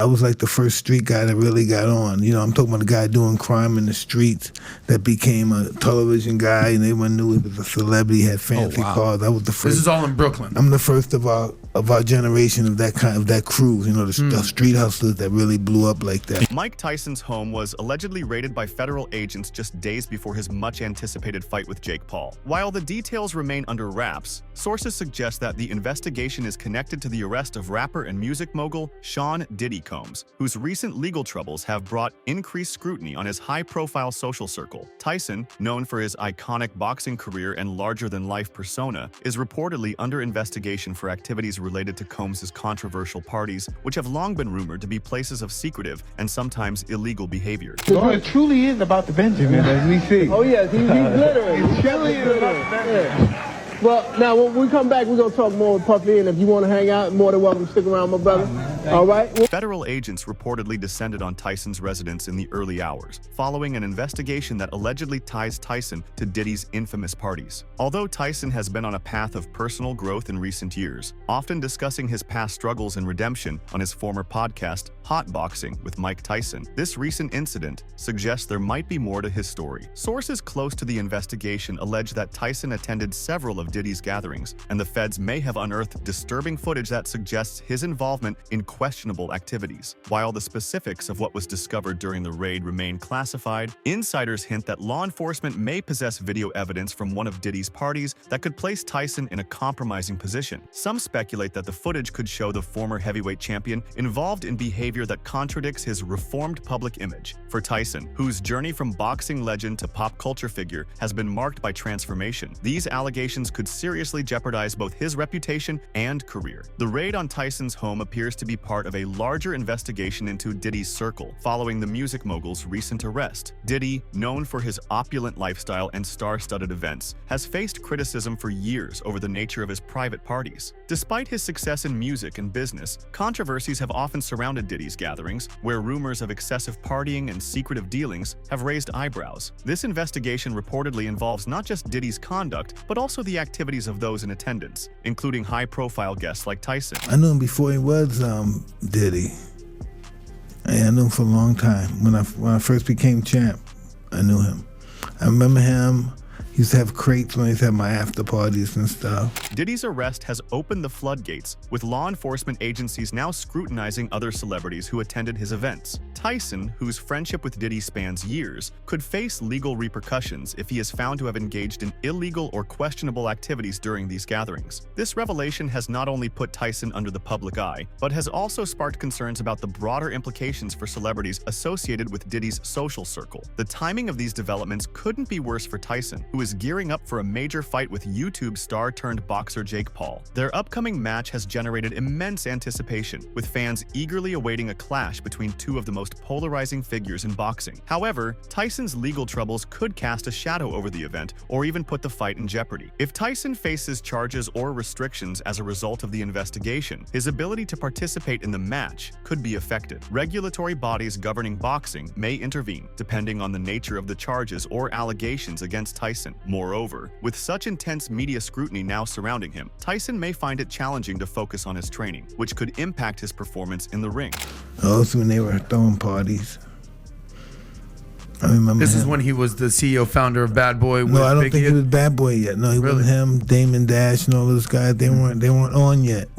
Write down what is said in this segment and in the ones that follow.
I was like the first street guy that really got on. You know, I'm talking about a guy doing crime in the streets that became a television guy, and everyone knew he was a celebrity, had fancy cars. I was the first. This is all in Brooklyn. I'm the first of our generation of that crew. You know, the street hustlers that really blew up like that. Mike Tyson's home was allegedly raided by federal agents just days before his much-anticipated fight with Jake Paul. While the details remain under wraps, sources suggest that the investigation is connected to the arrest of rapper and music mogul Sean Diddy Combs, whose recent legal troubles have brought increased scrutiny on his high-profile social circle. Tyson, known for his iconic boxing career and larger-than-life persona, is reportedly under investigation for activities related to Combs' controversial parties, which have long been rumored to be places of secretive and sometimes illegal behavior. It truly is about the Benjamin, as we see. Oh, yes, he's glittering. It truly is about the Benjamin. Yeah. Well, now, when we come back, we're going to talk more with Puffy, and if you want to hang out, more than welcome to stick around, my brother. All right? Federal agents reportedly descended on Tyson's residence in the early hours, following an investigation that allegedly ties Tyson to Diddy's infamous parties. Although Tyson has been on a path of personal growth in recent years, often discussing his past struggles and redemption on his former podcast, Hot Boxing with Mike Tyson, this recent incident suggests there might be more to his story. Sources close to the investigation allege that Tyson attended several of Diddy's gatherings, and the feds may have unearthed disturbing footage that suggests his involvement in questionable activities. While the specifics of what was discovered during the raid remain classified, insiders hint that law enforcement may possess video evidence from one of Diddy's parties that could place Tyson in a compromising position. Some speculate that the footage could show the former heavyweight champion involved in behavior that contradicts his reformed public image. For Tyson, whose journey from boxing legend to pop culture figure has been marked by transformation, these allegations could seriously jeopardize both his reputation and career. The raid on Tyson's home appears to be part of a larger investigation into Diddy's circle, following the music mogul's recent arrest. Diddy, known for his opulent lifestyle and star-studded events, has faced criticism for years over the nature of his private parties. Despite his success in music and business, controversies have often surrounded Diddy's gatherings, where rumors of excessive partying and secretive dealings have raised eyebrows. This investigation reportedly involves not just Diddy's conduct, but also the activities of those in attendance, including high-profile guests like Tyson. I knew him before he was Diddy. I knew him for a long time. When I first became champ, I knew him. I remember him. He used to have crates when he used to have my after parties and stuff. Diddy's arrest has opened the floodgates, with law enforcement agencies now scrutinizing other celebrities who attended his events. Tyson, whose friendship with Diddy spans years, could face legal repercussions if he is found to have engaged in illegal or questionable activities during these gatherings. This revelation has not only put Tyson under the public eye, but has also sparked concerns about the broader implications for celebrities associated with Diddy's social circle. The timing of these developments couldn't be worse for Tyson, who is gearing up for a major fight with YouTube star-turned-boxer Jake Paul. Their upcoming match has generated immense anticipation, with fans eagerly awaiting a clash between two of the most polarizing figures in boxing. However, Tyson's legal troubles could cast a shadow over the event or even put the fight in jeopardy. If Tyson faces charges or restrictions as a result of the investigation, his ability to participate in the match could be affected. Regulatory bodies governing boxing may intervene, depending on the nature of the charges or allegations against Tyson. Moreover, with such intense media scrutiny now surrounding him, Tyson may find it challenging to focus on his training, which could impact his performance in the ring. Also, when they were throwing parties. I remember This him. is when he was the CEO, founder of Bad Boy. No, I don't think he was Bad Boy yet. No, he wasn't him. Damon Dash and all those guys. They weren't on yet.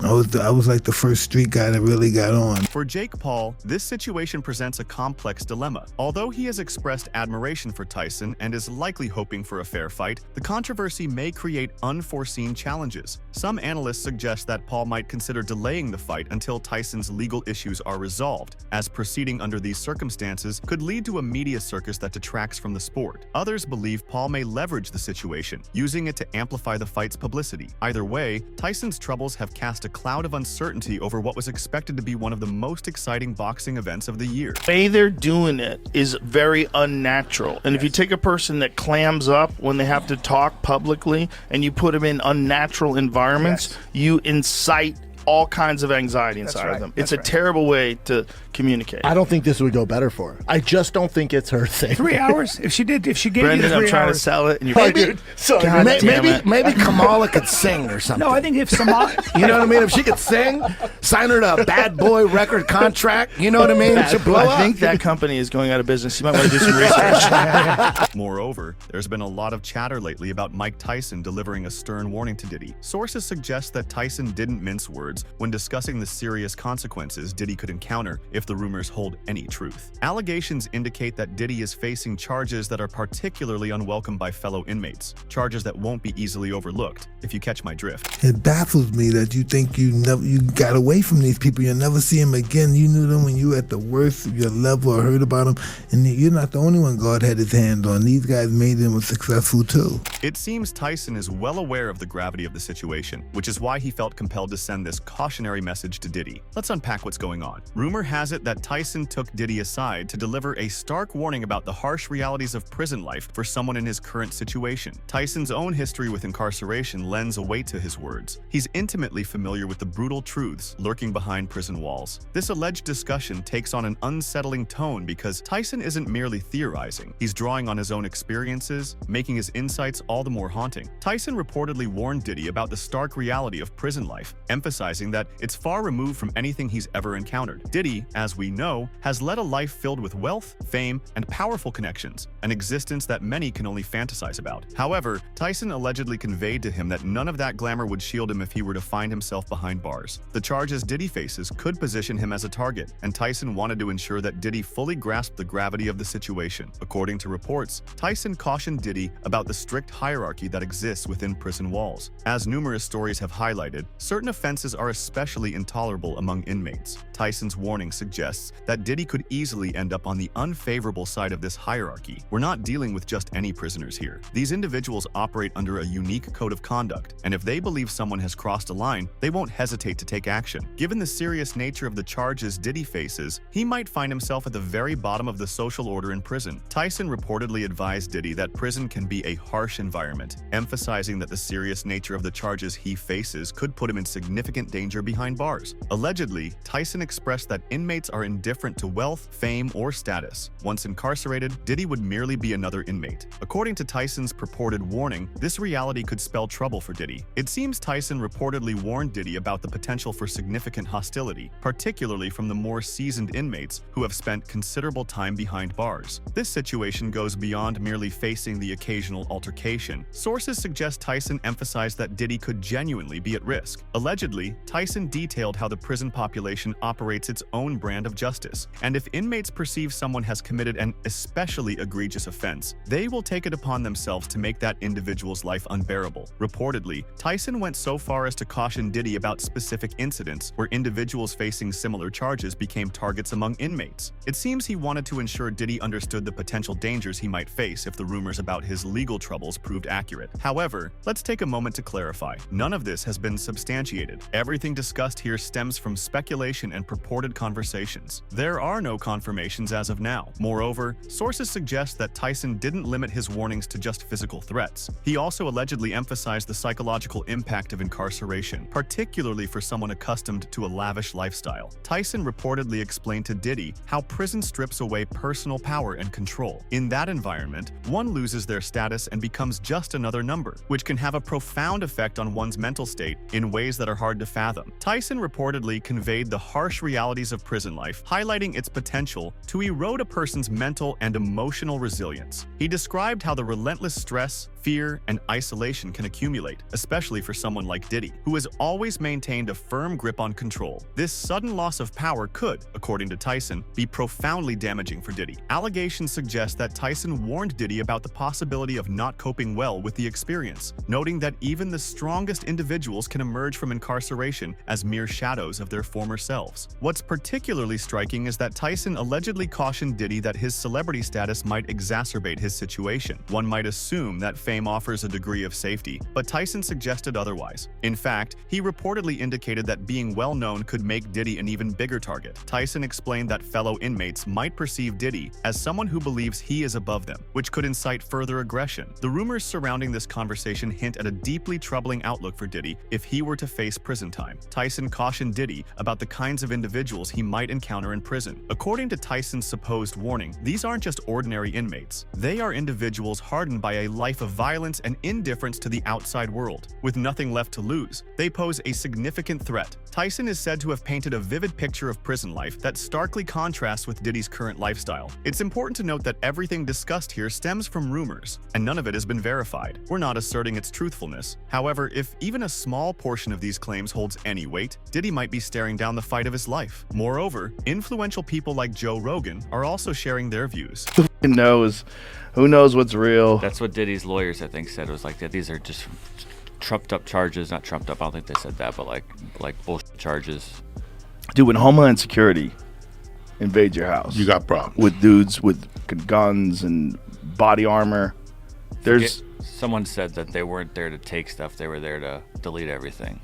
I was like the first street guy that really got on. For Jake Paul, this situation presents a complex dilemma. Although he has expressed admiration for Tyson and is likely hoping for a fair fight, the controversy may create unforeseen challenges. Some analysts suggest that Paul might consider delaying the fight until Tyson's legal issues are resolved, as proceeding under these circumstances could lead to a media circus that detracts from the sport. Others believe Paul may leverage the situation, using it to amplify the fight's publicity. Either way, Tyson's troubles have cast a cloud of uncertainty over what was expected to be one of the most exciting boxing events of the year. The way they're doing it is very unnatural. And if you take a person that clams up when they have to talk publicly and you put them in unnatural environments, you incite all kinds of anxiety inside of them. It's a terrible way to communicate. I don't think this would go better for her. I just don't think it's her thing. 3 hours? If she gave Brendan, you 3 I'm hours. trying to sell it, and you're Maybe, God damn it. maybe Kamala could sing or something. No, I think if Samara, You know what I mean? If she could sing, sign her to a bad boy record contract, you know what I mean? She'll blow I up. think that company is going out of business. You might want to do some research. Moreover, there's been a lot of chatter lately about Mike Tyson delivering a stern warning to Diddy. Sources suggest that Tyson didn't mince words when discussing the serious consequences Diddy could encounter if the rumors hold any truth. Allegations indicate that Diddy is facing charges that are particularly unwelcome by fellow inmates, charges that won't be easily overlooked, if you catch my drift. It baffles me that you think you got away from these people. You'll never see them again. You knew them when you were at the worst of your level or heard about them, and you're not the only one God had his hand on. These guys made them successful too. It seems Tyson is well aware of the gravity of the situation, which is why he felt compelled to send this cautionary message to Diddy. Let's unpack what's going on. Rumor has it that Tyson took Diddy aside to deliver a stark warning about the harsh realities of prison life for someone in his current situation. Tyson's own history with incarceration lends a weight to his words. He's intimately familiar with the brutal truths lurking behind prison walls. This alleged discussion takes on an unsettling tone because Tyson isn't merely theorizing. He's drawing on his own experiences, making his insights all the more haunting. Tyson reportedly warned Diddy about the stark reality of prison life, emphasizing that it's far removed from anything he's ever encountered. Diddy, as we know, has led a life filled with wealth, fame, and powerful connections, an existence that many can only fantasize about. However, Tyson allegedly conveyed to him that none of that glamour would shield him if he were to find himself behind bars. The charges Diddy faces could position him as a target, and Tyson wanted to ensure that Diddy fully grasped the gravity of the situation. According to reports, Tyson cautioned Diddy about the strict hierarchy that exists within prison walls. As numerous stories have highlighted, certain offenses are especially intolerable among inmates. Tyson's warning suggests that Diddy could easily end up on the unfavorable side of this hierarchy. We're not dealing with just any prisoners here. These individuals operate under a unique code of conduct, and if they believe someone has crossed a line, they won't hesitate to take action. Given the serious nature of the charges Diddy faces, he might find himself at the very bottom of the social order in prison. Tyson reportedly advised Diddy that prison can be a harsh environment, emphasizing that the serious nature of the charges he faces could put him in significant danger behind bars. Allegedly, Tyson expressed that inmates are indifferent to wealth, fame, or status. Once incarcerated, Diddy would merely be another inmate. According to Tyson's purported warning, this reality could spell trouble for Diddy. It seems Tyson reportedly warned Diddy about the potential for significant hostility, particularly from the more seasoned inmates who have spent considerable time behind bars. This situation goes beyond merely facing the occasional altercation. Sources suggest Tyson emphasized that Diddy could genuinely be at risk. Allegedly, Tyson detailed how the prison population operates its own brand of justice, and if inmates perceive someone has committed an especially egregious offense, they will take it upon themselves to make that individual's life unbearable. Reportedly, Tyson went so far as to caution Diddy about specific incidents where individuals facing similar charges became targets among inmates. It seems he wanted to ensure Diddy understood the potential dangers he might face if the rumors about his legal troubles proved accurate. However, let's take a moment to clarify. None of this has been substantiated. Everything discussed here stems from speculation and purported conversations. There are no confirmations as of now. Moreover, sources suggest that Tyson didn't limit his warnings to just physical threats. He also allegedly emphasized the psychological impact of incarceration, particularly for someone accustomed to a lavish lifestyle. Tyson reportedly explained to Diddy how prison strips away personal power and control. In that environment, one loses their status and becomes just another number, which can have a profound effect on one's mental state in ways that are hard to fathom. Tyson reportedly conveyed the harsh realities of prison life, highlighting its potential to erode a person's mental and emotional resilience. He described how the relentless stress, fear, and isolation can accumulate, especially for someone like Diddy, who has always maintained a firm grip on control. This sudden loss of power could, according to Tyson, be profoundly damaging for Diddy. Allegations suggest that Tyson warned Diddy about the possibility of not coping well with the experience, noting that even the strongest individuals can emerge from incarceration as mere shadows of their former selves. What's particularly striking is that Tyson allegedly cautioned Diddy that his celebrity status might exacerbate his situation. One might assume that fame fame offers a degree of safety, but Tyson suggested otherwise. In fact, he reportedly indicated that being well-known could make Diddy an even bigger target. Tyson explained that fellow inmates might perceive Diddy as someone who believes he is above them, which could incite further aggression. The rumors surrounding this conversation hint at a deeply troubling outlook for Diddy if he were to face prison time. Tyson cautioned Diddy about the kinds of individuals he might encounter in prison. According to Tyson's supposed warning, these aren't just ordinary inmates. They are individuals hardened by a life of violence and indifference to the outside world. With nothing left to lose, they pose a significant threat. Tyson is said to have painted a vivid picture of prison life that starkly contrasts with Diddy's current lifestyle. It's important to note that everything discussed here stems from rumors, and none of it has been verified. We're not asserting its truthfulness. However, if even a small portion of these claims holds any weight, Diddy might be staring down the fight of his life. Moreover, influential people like Joe Rogan are also sharing their views. Who knows what's real? That's what Diddy's lawyers, I think, said. It was like that these are just trumped up charges. Not trumped up, I don't think they said that, but like bullshit charges. Dude, when Homeland Security invades your house, You got problems. with dudes with guns and body armor. Someone said that they weren't there to take stuff; they were there to delete everything.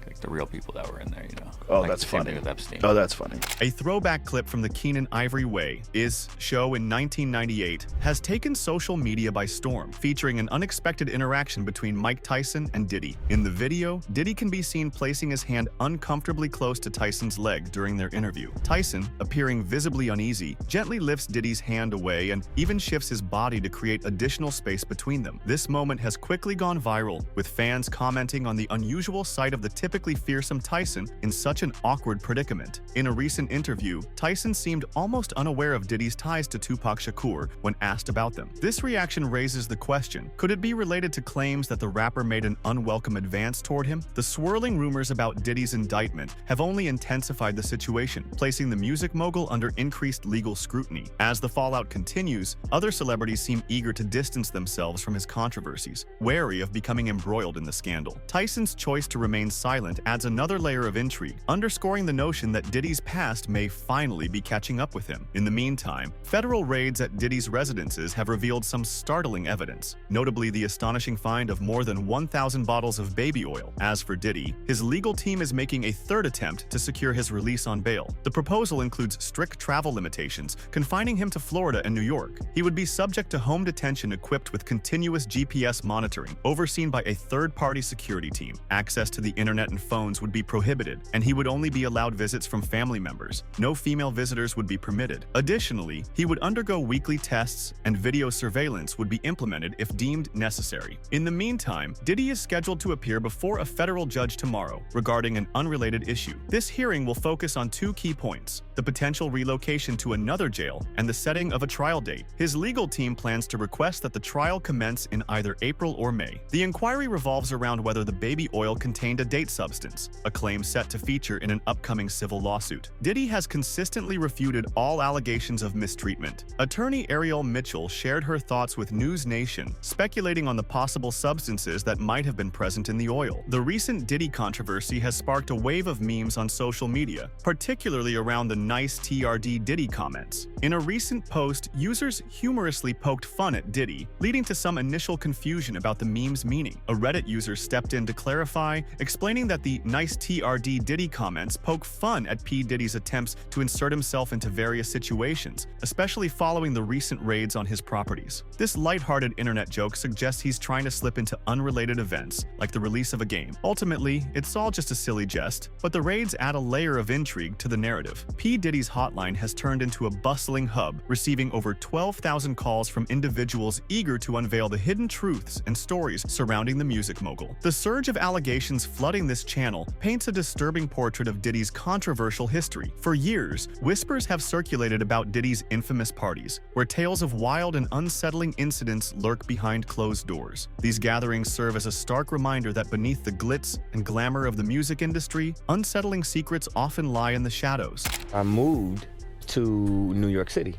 Like the real people that were in there, you know. Oh, Like that's the same funny. thing with Epstein. Oh, that's funny. A throwback clip from the Keenan Ivory Way Is show in 1998 has taken social media by storm, featuring an unexpected interaction between Mike Tyson and Diddy. In the video, Diddy can be seen placing his hand uncomfortably close to Tyson's leg during their interview. Tyson, appearing visibly uneasy, gently lifts Diddy's hand away and even shifts his body to create additional space between them. This moment has quickly gone viral, with fans commenting on the unusual sight of the typically fearsome Tyson in such an awkward predicament. In a recent interview, Tyson seemed almost unaware of Diddy's ties to Tupac Shakur when asked about them. This reaction raises the question, could it be related to claims that the rapper made an unwelcome advance toward him? The swirling rumors about Diddy's indictment have only intensified the situation, placing the music mogul under increased legal scrutiny. As the fallout continues, other celebrities seem eager to distance themselves from his controversies, wary of becoming embroiled in the scandal. Tyson's choice to remain silent adds another layer of intrigue, underscoring the notion that Diddy's past may finally be catching up with him. In the meantime, federal raids at Diddy's residences have revealed some startling evidence, notably the astonishing find of more than 1,000 bottles of baby oil. As for Diddy, his legal team is making a third attempt to secure his release on bail. The proposal includes strict travel limitations, confining him to Florida and New York. He would be subject to home detention equipped with continuous GPS monitoring, overseen by a third-party security team. Access to the internet and phones would be prohibited, and he would only be allowed visits from family members. No female visitors would be permitted. Additionally, he would undergo weekly tests, and video surveillance would be implemented if deemed necessary. In the meantime, Diddy is scheduled to appear before a federal judge tomorrow regarding an unrelated issue. This hearing will focus on two key points: the potential relocation to another jail and the setting of a trial date. His legal team plans to request that the trial commence in either April or May. The inquiry revolves around whether the baby oil contained a date substance, a claim set to feature in an upcoming civil lawsuit. Diddy has consistently refuted all allegations of mistreatment. Attorney Ariel Mitchell shared her thoughts with News Nation, speculating on the possible substances that might have been present in the oil. The recent Diddy controversy has sparked a wave of memes on social media, particularly around the "nice TRD Diddy" comments. In a recent post, users humorously poked fun at Diddy, leading to some initial confusion about the meme's meaning. A Reddit user stepped in to clarify, explaining that the "nice TRD Diddy" comments poke fun at P. Diddy's attempts to insert himself into various situations, especially following the recent raids on his properties. This lighthearted internet joke suggests he's trying to slip into unrelated events, like the release of a game. Ultimately, it's all just a silly jest, but the raids add a layer of intrigue to the narrative. P. Diddy's hotline has turned into a bustling hub, receiving over 12,000 calls from individuals eager to unveil the hidden truths and stories surrounding the music mogul. The surge of allegations flooding this channel paints a disturbing portrait of Diddy's controversial history. For years, whispers have circulated about Diddy's infamous parties, where tales of wild and unsettling incidents lurk behind closed doors. These gatherings serve as a stark reminder that beneath the glitz and glamour of the music industry, unsettling secrets often lie in the shadows. I moved to New York City,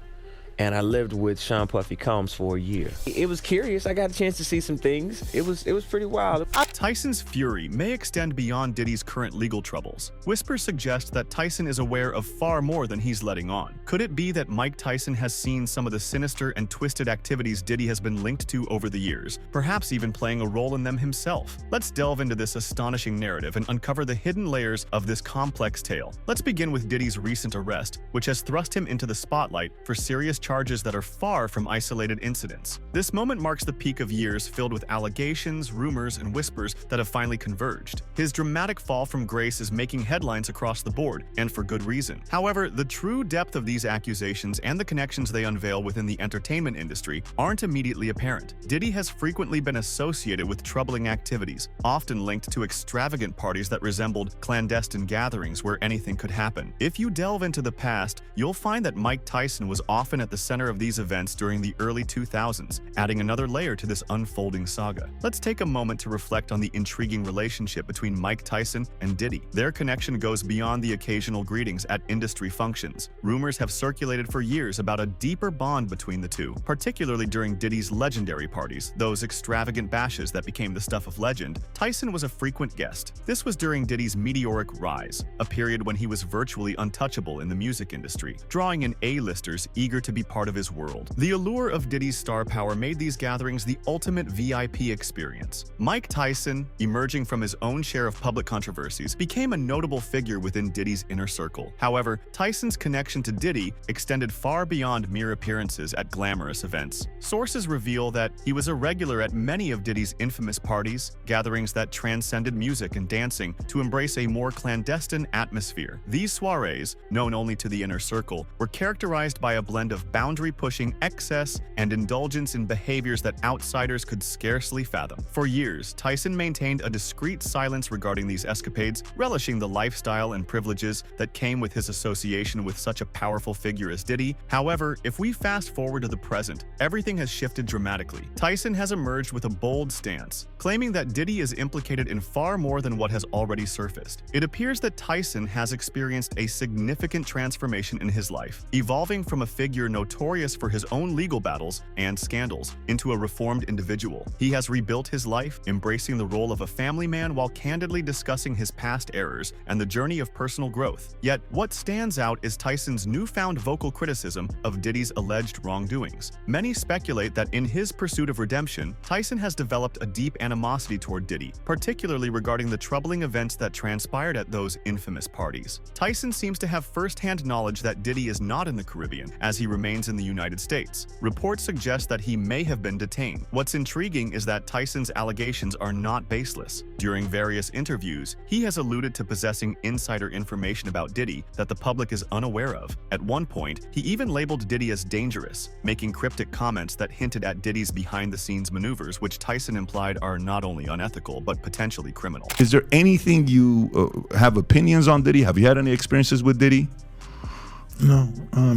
and I lived with Sean Puffy Combs for a year. It was curious. I got a chance to see some things. It was pretty wild. Tyson's fury may extend beyond Diddy's current legal troubles. Whispers suggest that Tyson is aware of far more than he's letting on. Could it be that Mike Tyson has seen some of the sinister and twisted activities Diddy has been linked to over the years, perhaps even playing a role in them himself? Let's delve into this astonishing narrative and uncover the hidden layers of this complex tale. Let's begin with Diddy's recent arrest, which has thrust him into the spotlight for serious charges that are far from isolated incidents. This moment marks the peak of years filled with allegations, rumors, and whispers that have finally converged. His dramatic fall from grace is making headlines across the board, and for good reason. However, the true depth of these accusations and the connections they unveil within the entertainment industry aren't immediately apparent. Diddy has frequently been associated with troubling activities, often linked to extravagant parties that resembled clandestine gatherings where anything could happen. If you delve into the past, you'll find that Mike Tyson was often at the center of these events during the early 2000s, adding another layer to this unfolding saga. Let's take a moment to reflect on the intriguing relationship between Mike Tyson and Diddy. Their connection goes beyond the occasional greetings at industry functions. Rumors have circulated for years about a deeper bond between the two, particularly during Diddy's legendary parties, those extravagant bashes that became the stuff of legend. Tyson was a frequent guest. This was during Diddy's meteoric rise, a period when he was virtually untouchable in the music industry, drawing in A-listers eager to be part of his world. The allure of Diddy's star power made these gatherings the ultimate VIP experience. Mike Tyson, emerging from his own share of public controversies, became a notable figure within Diddy's inner circle. However, Tyson's connection to Diddy extended far beyond mere appearances at glamorous events. Sources reveal that he was a regular at many of Diddy's infamous parties, gatherings that transcended music and dancing to embrace a more clandestine atmosphere. These soirees, known only to the inner circle, were characterized by a blend of boundary-pushing excess and indulgence in behaviors that outsiders could scarcely fathom. For years, Tyson maintained a discreet silence regarding these escapades, relishing the lifestyle and privileges that came with his association with such a powerful figure as Diddy. However, if we fast forward to the present, everything has shifted dramatically. Tyson has emerged with a bold stance, claiming that Diddy is implicated in far more than what has already surfaced. It appears that Tyson has experienced a significant transformation in his life, evolving from a figure notorious for his own legal battles and scandals into a reformed individual. He has rebuilt his life, embracing the role of a family man while candidly discussing his past errors and the journey of personal growth. Yet, what stands out is Tyson's newfound vocal criticism of Diddy's alleged wrongdoings. Many speculate that in his pursuit of redemption, Tyson has developed a deep animosity toward Diddy, particularly regarding the troubling events that transpired at those infamous parties. Tyson seems to have first-hand knowledge that Diddy is not in the Caribbean, as he remains in the United States. Reports suggest that he may have been detained. What's intriguing is that Tyson's allegations are not baseless. During various interviews, he has alluded to possessing insider information about Diddy that the public is unaware of. At one point, he even labeled Diddy as dangerous, making cryptic comments that hinted at Diddy's behind-the-scenes maneuvers, which Tyson implied are not only unethical, but potentially criminal. Is there anything you have opinions on Diddy? Have you had any experiences with Diddy? No,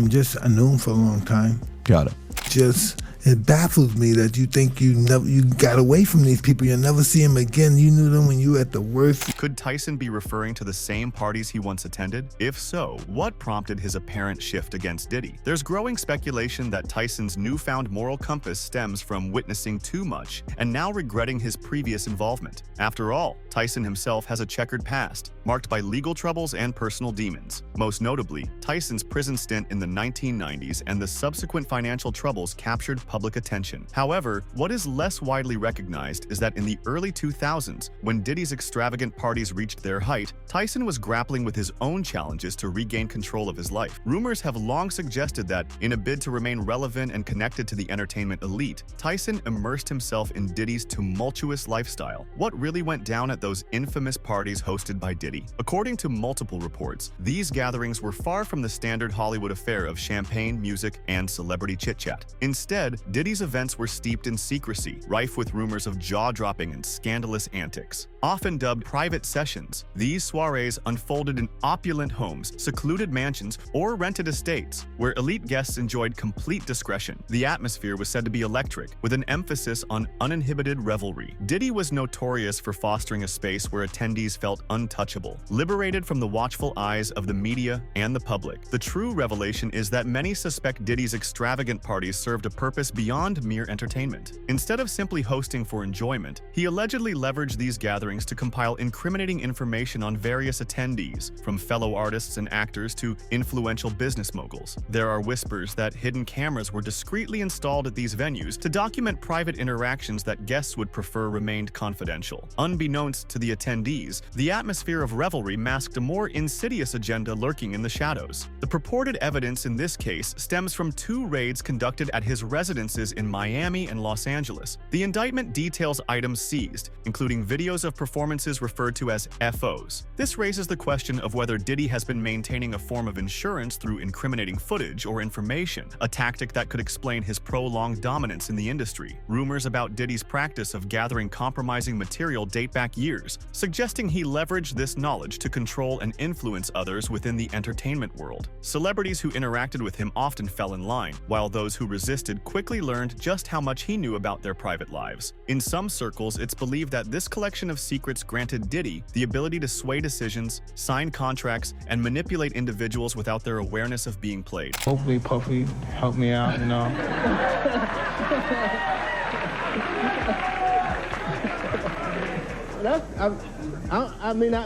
just I knew him for a long time. Got it. Just it baffles me that you think you got away from these people. You'll never see them again. You knew them when you were at the worst. Could Tyson be referring to the same parties he once attended? If so, what prompted his apparent shift against Diddy? There's growing speculation that Tyson's newfound moral compass stems from witnessing too much and now regretting his previous involvement. After all, Tyson himself has a checkered past, marked by legal troubles and personal demons. Most notably, Tyson's prison stint in the 1990s and the subsequent financial troubles captured public attention. However, what is less widely recognized is that in the early 2000s, when Diddy's extravagant parties reached their height, Tyson was grappling with his own challenges to regain control of his life. Rumors have long suggested that, in a bid to remain relevant and connected to the entertainment elite, Tyson immersed himself in Diddy's tumultuous lifestyle. What really went down at those infamous parties hosted by Diddy? According to multiple reports, these gatherings were far from the standard Hollywood affair of champagne, music, and celebrity chit-chat. Instead, Diddy's events were steeped in secrecy, rife with rumors of jaw-dropping and scandalous antics. Often dubbed private sessions, these soirees unfolded in opulent homes, secluded mansions, or rented estates, where elite guests enjoyed complete discretion. The atmosphere was said to be electric, with an emphasis on uninhibited revelry. Diddy was notorious for fostering a space where attendees felt untouchable, liberated from the watchful eyes of the media and the public. The true revelation is that many suspect Diddy's extravagant parties served a purpose beyond mere entertainment. Instead of simply hosting for enjoyment, he allegedly leveraged these gatherings to compile incriminating information on various attendees, from fellow artists and actors to influential business moguls. There are whispers that hidden cameras were discreetly installed at these venues to document private interactions that guests would prefer remained confidential. Unbeknownst to the attendees, the atmosphere of revelry masked a more insidious agenda lurking in the shadows. The purported evidence in this case stems from 2 raids conducted at his residences in Miami and Los Angeles. The indictment details items seized, including videos of performances referred to as FOs. This raises the question of whether Diddy has been maintaining a form of insurance through incriminating footage or information, a tactic that could explain his prolonged dominance in the industry. Rumors about Diddy's practice of gathering compromising material date back years, suggesting he leveraged this knowledge to control and influence others within the entertainment world. Celebrities who interacted with him often fell in line, while those who resisted quickly learned just how much he knew about their private lives. In some circles, it's believed that this collection of secrets granted Diddy the ability to sway decisions, sign contracts, and manipulate individuals without their awareness of being played. Hopefully Puffy help me out, you know.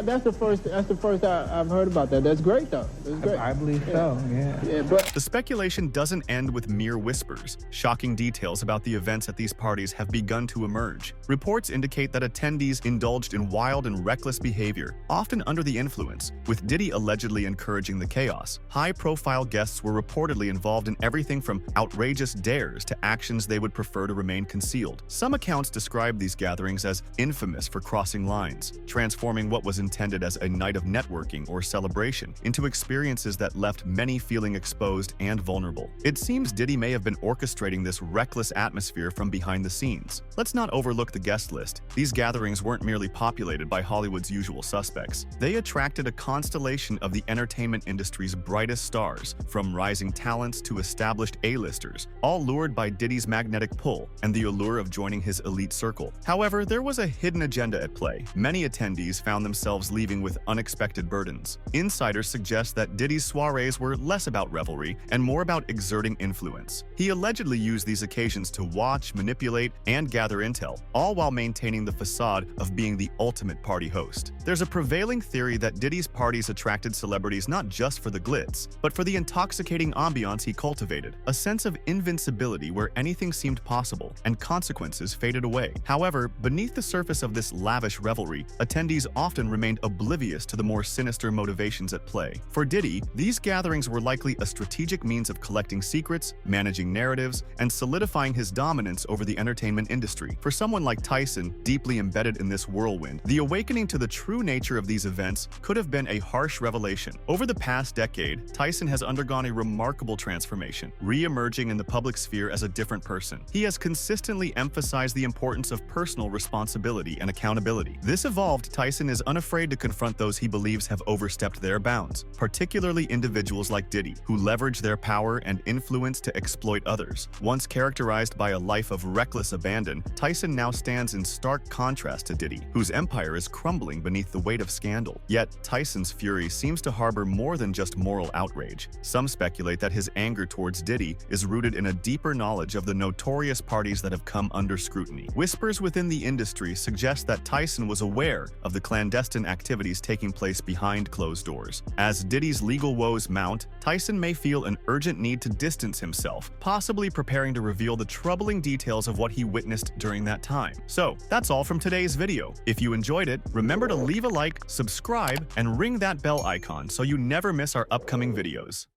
That's the first I've heard about that. That's great though. That's great. I believe so, yeah. But the speculation doesn't end with mere whispers. Shocking details about the events at these parties have begun to emerge. Reports indicate that attendees indulged in wild and reckless behavior, often under the influence, with Diddy allegedly encouraging the chaos. High-profile guests were reportedly involved in everything from outrageous dares to actions they would prefer to remain concealed. Some accounts describe these gatherings as infamous for crossing lines, transforming what was intended as a night of networking or celebration into experiences that left many feeling exposed and vulnerable. It seems Diddy may have been orchestrating this reckless atmosphere from behind the scenes. Let's not overlook the guest list. These gatherings weren't merely populated by Hollywood's usual suspects. They attracted a constellation of the entertainment industry's brightest stars, from rising talents to established A-listers, all lured by Diddy's magnetic pull and the allure of joining his elite circle. However, there was a hidden agenda at play. Many attendees found themselves leaving with unexpected burdens. Insiders suggest that Diddy's soirees were less about revelry and more about exerting influence. He allegedly used these occasions to watch, manipulate, and gather intel, all while maintaining the facade of being the ultimate party host. There's a prevailing theory that Diddy's parties attracted celebrities not just for the glitz, but for the intoxicating ambiance he cultivated, a sense of invincibility where anything seemed possible and consequences faded away. However, beneath the surface of this lavish revelry, attendees often remained oblivious to the more sinister motivations at play. For Diddy, these gatherings were likely a strategic means of collecting secrets, managing narratives, and solidifying his dominance over the entertainment industry. For someone like Tyson, deeply embedded in this whirlwind, the awakening to the true nature of these events could have been a harsh revelation. Over the past decade, Tyson has undergone a remarkable transformation, re-emerging in the public sphere as a different person. He has consistently emphasized the importance of personal responsibility and accountability. This evolved Tyson is unafraid to confront those he believes have overstepped their bounds, particularly individuals like Diddy, who leverage their power and influence to exploit others. Once characterized by a life of reckless abandon, Tyson now stands in stark contrast to Diddy, whose empire is crumbling beneath the weight of scandal. Yet, Tyson's fury seems to harbor more than just moral outrage. Some speculate that his anger towards Diddy is rooted in a deeper knowledge of the notorious parties that have come under scrutiny. Whispers within the industry suggest that Tyson was aware of the clandestine activities taking place behind closed doors. As Diddy's legal woes mount, Tyson may feel an urgent need to distance himself, possibly preparing to reveal the troubling details of what he witnessed during that time. So, that's all from today's video. If you enjoyed it, remember to leave a like, subscribe, and ring that bell icon so you never miss our upcoming videos.